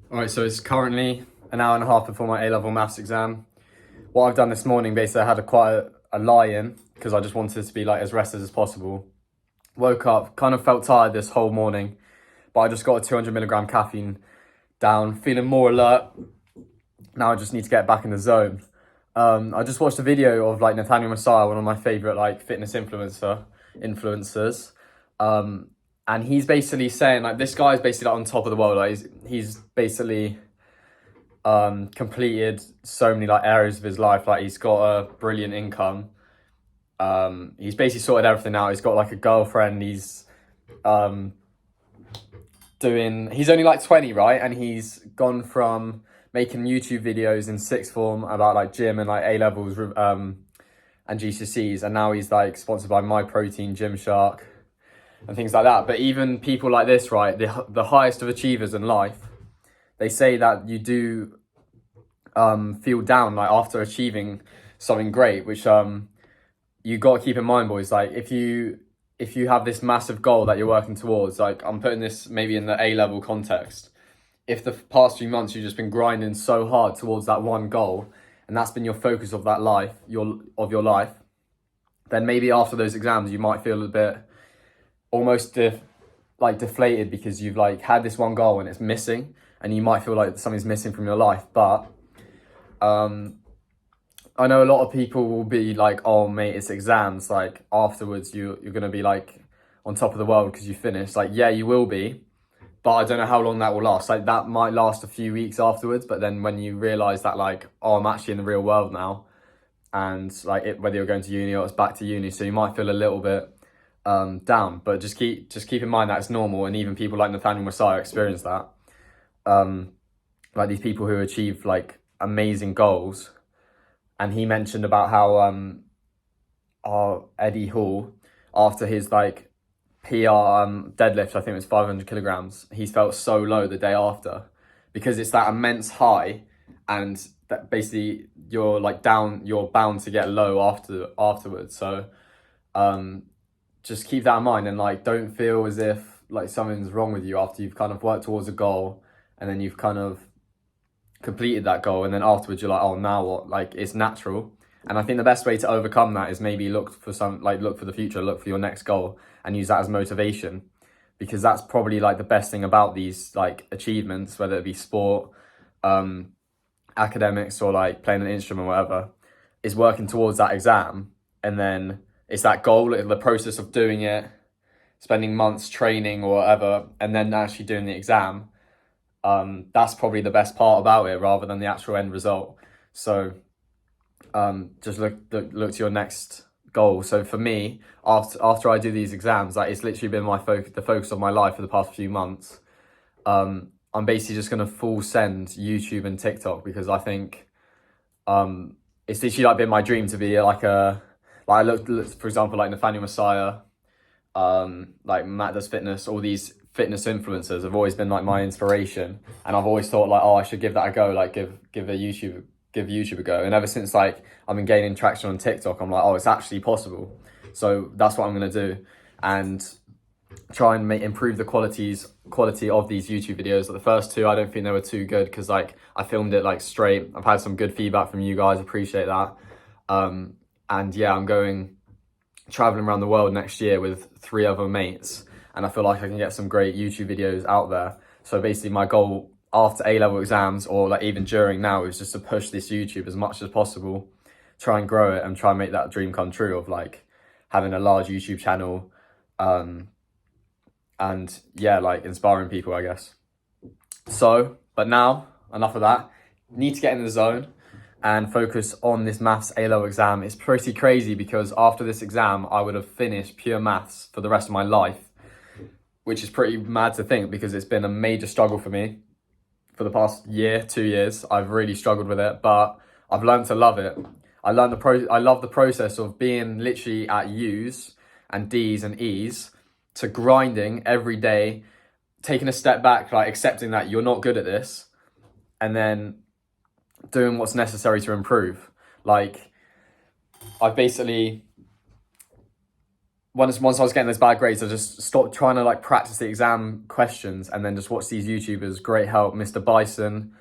All right, so it's currently an hour and a half before my A-level maths exam. What I've done this morning, basically, I had quite a lie-in because I just wanted to be like as rested as possible. Woke up, kind of felt tired this whole morning, but I just got a 200 milligram caffeine down, feeling more alert. Now I just need to get back in the zone. I just watched a video of like Nathaniel Messiah, one of my favorite like fitness influencers. Um, and he's basically saying like this guy is basically like on top of the world. Like he's basically completed so many like areas of his life. Like he's got a brilliant income. He's basically sorted everything out. He's got like a girlfriend. Um he's only like 20, right? And he's gone from making YouTube videos in sixth form about like gym and like A levels and GCSEs, and now he's like sponsored by My Protein, Gymshark, and things like that. But even people like this, right, the highest of achievers in life, they say that you do feel down like after achieving something great, which you got to keep in mind, boys. Like if you have this massive goal that you're working towards, like I'm putting this maybe in the A level context. If the past few months you've just been grinding so hard towards that one goal, and that's been your focus of that life, your life, then maybe after those exams you might feel a bit almost deflated because you've like had this one goal and it's missing, and you might feel like something's missing from your life. But I know a lot of people will be like, "Oh, mate, it's exams. Like afterwards, you're gonna be like on top of the world because you finished." Like, yeah, you will be, but I don't know how long that will last. Like that might last a few weeks afterwards, but then when you realize that, like, oh, I'm actually in the real world now, and like whether you're going to uni or it's back to uni, so you might feel a little bit down. But just keep in mind that it's normal, and even people like Nathaniel Messiah experience that. Like these people who achieve like amazing goals, and he mentioned about how Eddie Hall, after his like PR deadlift, I think it was 500 kilograms, he's felt so low the day after because it's that immense high, and that basically you're like down, you're bound to get low afterwards. So just keep that in mind, and like don't feel as if like something's wrong with you after you've kind of worked towards a goal and then you've kind of completed that goal, and then afterwards you're like, oh, now what? Like it's natural. And I think the best way to overcome that is maybe look for the future, look for your next goal, and use that as motivation, because that's probably like the best thing about these like achievements, whether it be sport, academics, or like playing an instrument or whatever, is working towards that exam. And then it's that goal, the process of doing it, spending months training or whatever, and then actually doing the exam. That's probably the best part about it, rather than the actual end result. So just look to your next goal. So for me, after I do these exams, like it's literally been the focus of my life for the past few months. I'm basically just gonna full send YouTube and TikTok, because I think it's literally like been my dream to be like I looked for example like Nathaniel Messiah, like Matt Does Fitness, all these fitness influencers have always been like my inspiration, and I've always thought like, oh, I should give that a go, like give YouTube a go. And ever since like I've been gaining traction on TikTok, I'm like, oh, it's actually possible. So that's what I'm gonna do, and try and improve the quality of these YouTube videos. Like the first two, I don't think they were too good because like I filmed it like straight. I've had some good feedback from you guys, appreciate that. And yeah, I'm going traveling around the world next year with 3 other mates, and I feel like I can get some great YouTube videos out there. So basically my goal after A-level exams, or like even during now, is just to push this YouTube as much as possible, try and grow it, and try and make that dream come true of like having a large YouTube channel, and yeah, like inspiring people, I guess. So, but now, enough of that. Need to get in the zone and focus on this maths A-level exam. It's pretty crazy because after this exam, I would have finished pure maths for the rest of my life, which is pretty mad to think because it's been a major struggle for me for the past year, 2 years. I've really struggled with it, but I've learned to love it. I love the process of being literally at U's and D's and E's to grinding every day, taking a step back, like accepting that you're not good at this, and then doing what's necessary to improve. Like I've basically once I was getting those bad grades, I just stopped trying to like practice the exam questions and then just watch these YouTubers. Great help, Mr. Bison,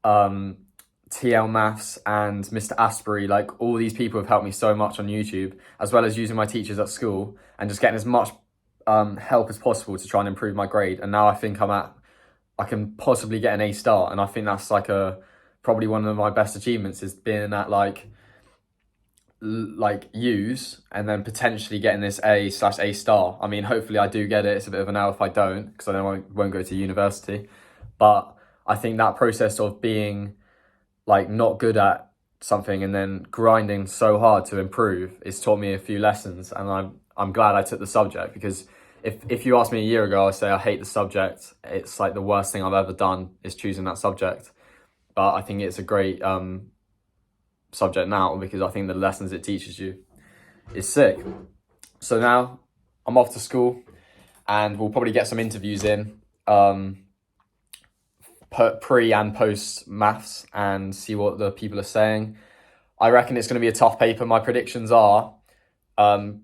TL Maths and Mr. Asbury. Like all these people have helped me so much on YouTube, as well as using my teachers at school and just getting as much help as possible to try and improve my grade. And now I think I can possibly get an A star, and I think that's like probably one of my best achievements is being at like U's and then potentially getting this A/A star. I mean, hopefully I do get it. It's a bit of an L if I don't, because I won't go to university. But I think that process of being like not good at something and then grinding so hard to improve, it's taught me a few lessons, and I'm glad I took the subject, because if you asked me a year ago, I'd say I hate the subject. It's like the worst thing I've ever done is choosing that subject. But I think it's a great subject now, because I think the lessons it teaches you is sick. So now I'm off to school, and we'll probably get some interviews in pre and post maths and see what the people are saying. I reckon it's going to be a tough paper. My predictions are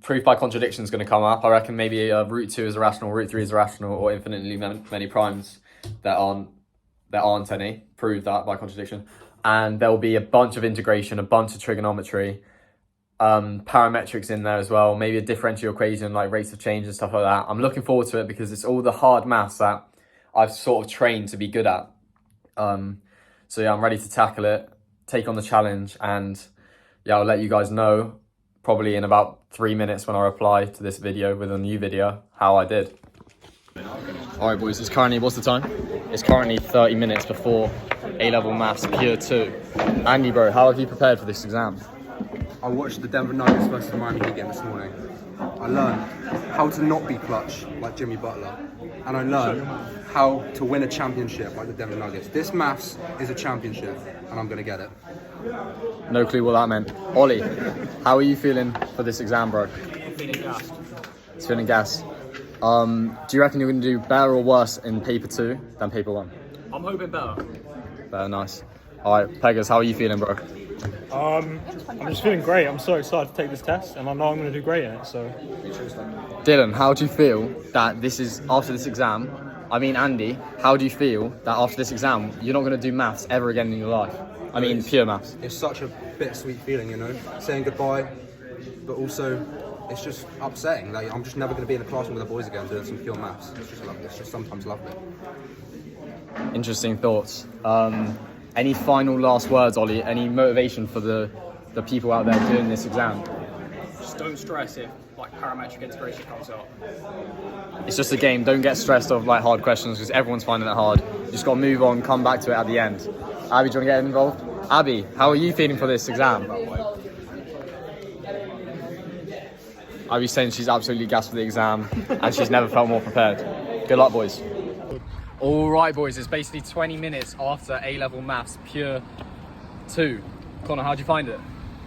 proof by contradiction is going to come up. I reckon maybe root 2 is irrational, root 3 is irrational, or infinitely many primes that aren't any. Prove that by contradiction. And there will be a bunch of integration, a bunch of trigonometry, parametrics in there as well, maybe a differential equation like rates of change and stuff like that. I'm looking forward to it because it's all the hard maths that I've sort of trained to be good at. So yeah, I'm ready to tackle it, take on the challenge, and yeah, I'll let you guys know probably in about 3 minutes when I reply to this video with a new video how I did. Alright boys, what's the time? It's currently 30 minutes before A-level Maths Pure 2. Andy bro, how have you prepared for this exam? I watched the Denver Nuggets versus the Miami Heat game this morning. I learned how to not be clutch like Jimmy Butler. And I learned how to win a championship like the Denver Nuggets. This maths is a championship, and I'm going to get it. No clue what that meant. Ollie, how are you feeling for this exam, bro? I'm feeling gassed. It's feeling gassed. Do you reckon you're going to do better or worse in paper 2 than paper 1? I'm hoping better. Better, nice. Alright, Peggers, how are you feeling, bro? I'm just feeling great. I'm so excited to take this test, and I know I'm going to do great in it. So, Dylan, how do you feel that after this exam? I mean, Andy, how do you feel that after this exam you're not going to do maths ever again in your life? I mean, pure maths. It's such a bittersweet feeling, you know, saying goodbye, but also it's just upsetting. Like, I'm just never going to be in a classroom with the boys again doing some pure maths. It's just sometimes lovely. Interesting thoughts. Any final last words, Ollie? Any motivation for the people out there doing this exam? Just don't stress if like parametric integration comes up. It's just a game. Don't get stressed of like hard questions because everyone's finding it hard. You just got to move on, come back to it at the end. Abby, do you want to get involved? Abby, how are you feeling for this exam? Abby's saying she's absolutely gassed for the exam and she's never felt more prepared. Good luck, boys. All right, boys, it's basically 20 minutes after A-level Maths Pure 2. Connor, how'd you find it?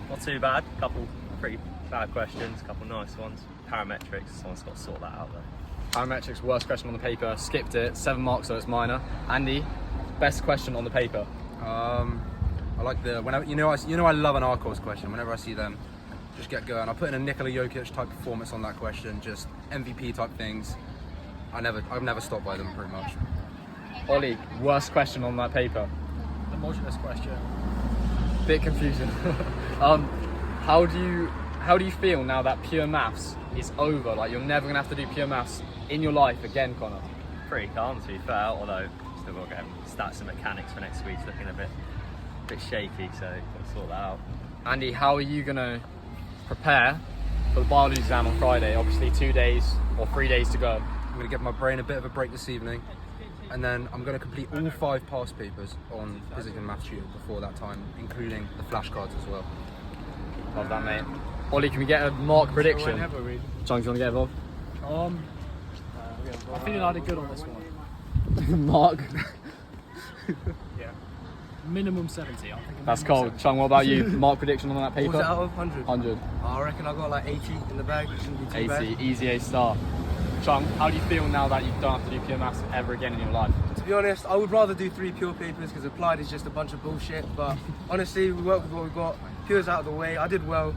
Not too bad. Couple pretty bad questions, couple nice ones. Parametrics, someone's got to sort that out though. Parametrics, worst question on the paper. Skipped it. 7 marks, so it's minor. Andy, best question on the paper. I like I love an R-course question. Whenever I see them, just get going. I put in a Nikola Jokic type performance on that question, just MVP type things. I've never stopped by them pretty much. Ollie, worst question on that paper. The modulus question. Bit confusing. How do you feel now that pure maths is over? Like you're never gonna have to do pure maths in your life again, Connor? Pretty calm to be fair, although still got to get stats and mechanics for next week. It's looking a bit shaky, so got to sort that out. Andy, how are you gonna prepare for the biology exam on Friday? Obviously 2 days or 3 days to go. I'm going to give my brain a bit of a break this evening, and then I'm going to complete all 5 past papers on physics and maths tutor before that time, including the flashcards as well. Love that, mate. Ollie, can we get a mark prediction? Whenever we. John, do you want to get involved? I'm feeling I did good on this one. Mark. Yeah. Minimum 70. I'm thinking That's minimum cold. 70. Chung, what about you? Mark prediction on that paper? What was it out of 100? 100. I reckon I got like 80 in the bag. It shouldn't be too 80, bad. easy A star. Chung, how do you feel now that you don't have to do pure maths ever again in your life? To be honest, I would rather do 3 pure papers because applied is just a bunch of bullshit. But honestly, we work with what we got. Pure's out of the way. I did well.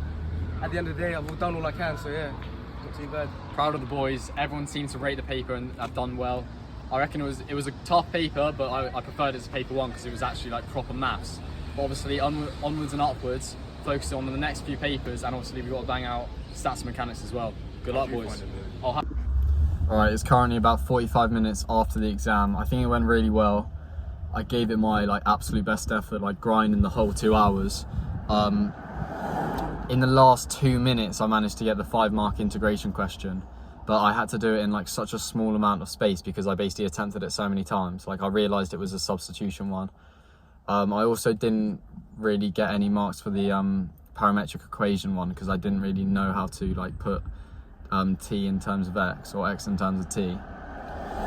At the end of the day, I've done all I can. So yeah. Not too bad. Proud of the boys. Everyone seemed to rate the paper and have done well. I reckon it was a tough paper, but I preferred it to paper 1 because it was actually like proper maths. But obviously onwards and upwards, focusing on the next few papers, and obviously we've got to bang out stats and mechanics as well. Good luck, boys. Alright, it's currently about 45 minutes after the exam. I think it went really well. I gave it my like absolute best effort, like grinding the whole 2 hours. In the last 2 minutes, I managed to get the 5-mark integration question, but I had to do it in like such a small amount of space because I basically attempted it so many times. Like I realised it was a substitution one. I also didn't really get any marks for the parametric equation one because I didn't really know how to like put t in terms of x or x in terms of t.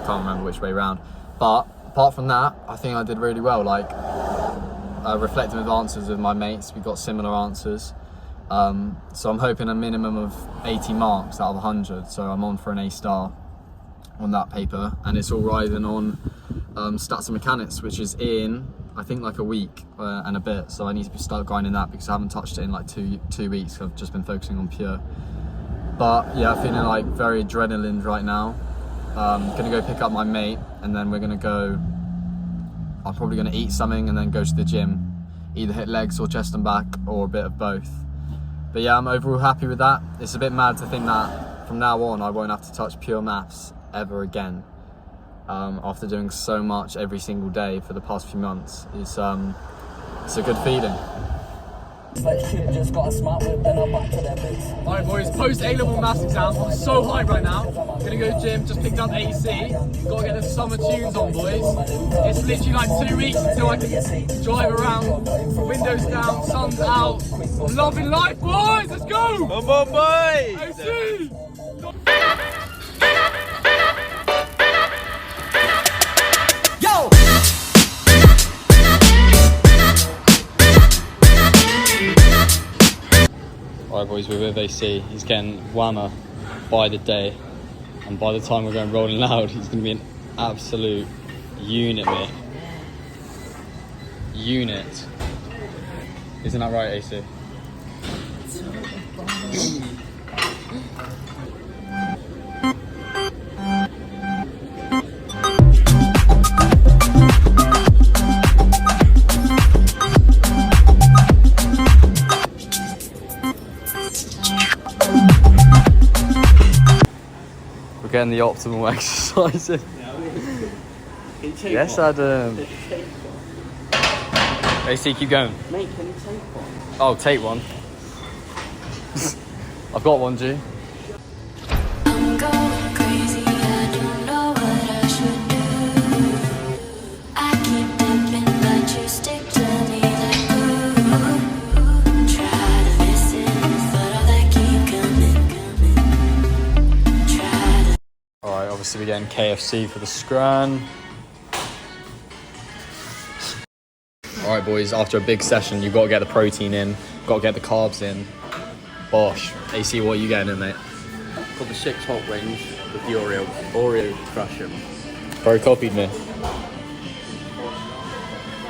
Can't remember which way around. But apart from that, I think I did really well. Like reflecting with answers with my mates, we got similar answers. So I'm hoping a minimum of 80 marks out of 100. So I'm on for an A star on that paper, and it's all riding on stats and mechanics, which is in I think like a week and a bit. So I need to start grinding that because I haven't touched it in like two weeks. I've just been focusing on pure. But yeah, feeling like very adrenaline right now. Gonna go pick up my mate, and then we're gonna go. I'm probably gonna eat something and then go to the gym, either hit legs or chest and back or a bit of both. But yeah, I'm overall happy with that. It's a bit mad to think that from now on I won't have to touch pure maths ever again. After doing so much every single day for the past few months, it's a good feeling. Alright boys, post A-level maths exam. I'm so hyped right now. Gonna go to the gym, just picked up AC. Gotta get the summer tunes on, boys. It's literally like 2 weeks until I can drive around, windows down, sun's out. I'm loving life, boys! Let's go! Come on, boys! AC! Alright boys, we're with AC. He's getting whammer by the day, and by the time we're going rolling loud, he's going to be an absolute unit, mate. Unit. Isn't that right, AC? Getting the optimal exercising. Yes, Adam. AC, keep going. Mate, can you take one? Oh, take one. I've got one, G. I'm going crazy, I don't know what I should do. I keep dipping, but you stick to me like glue. Try to listen, but all that keep coming. Try to. Alright, obviously we're getting KFC for the scran. Alright boys, after a big session, you've got to get the protein in, got to get the carbs in. Bosh. AC, what are you getting in, mate? Got the 6 hot wings with the Oreo crush 'em. Bro copied me.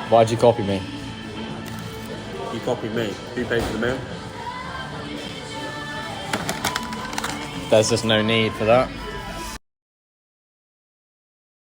Why'd you copy me? You copied me. Who paid for the meal? There's just no need for that.